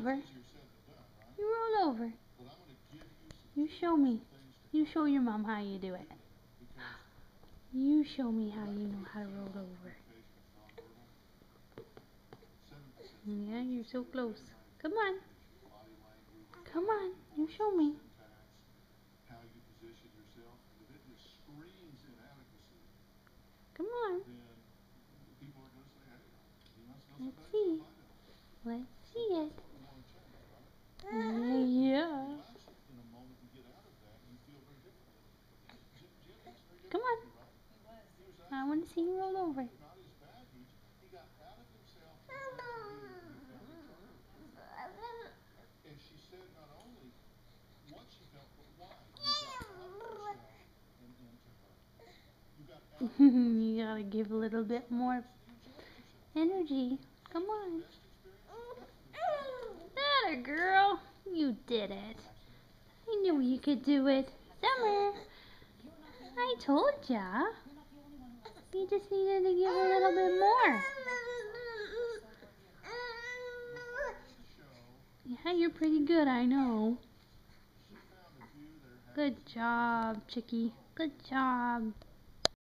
over. You roll over. You show me. You show your mom how you do it. You show me how you know how to roll over. Yeah, you're so close. Come on. Come on. You show me. Come on. Let's see. Let's see it. Yeah. Come on. I want to see you roll over. You gotta give a little bit more energy. Come on. Atta girl. You did it. I knew you could do it. Summer. I told ya. You just needed to give a little bit more. Yeah, you're pretty good, I know. Good job, Chicky. Good job.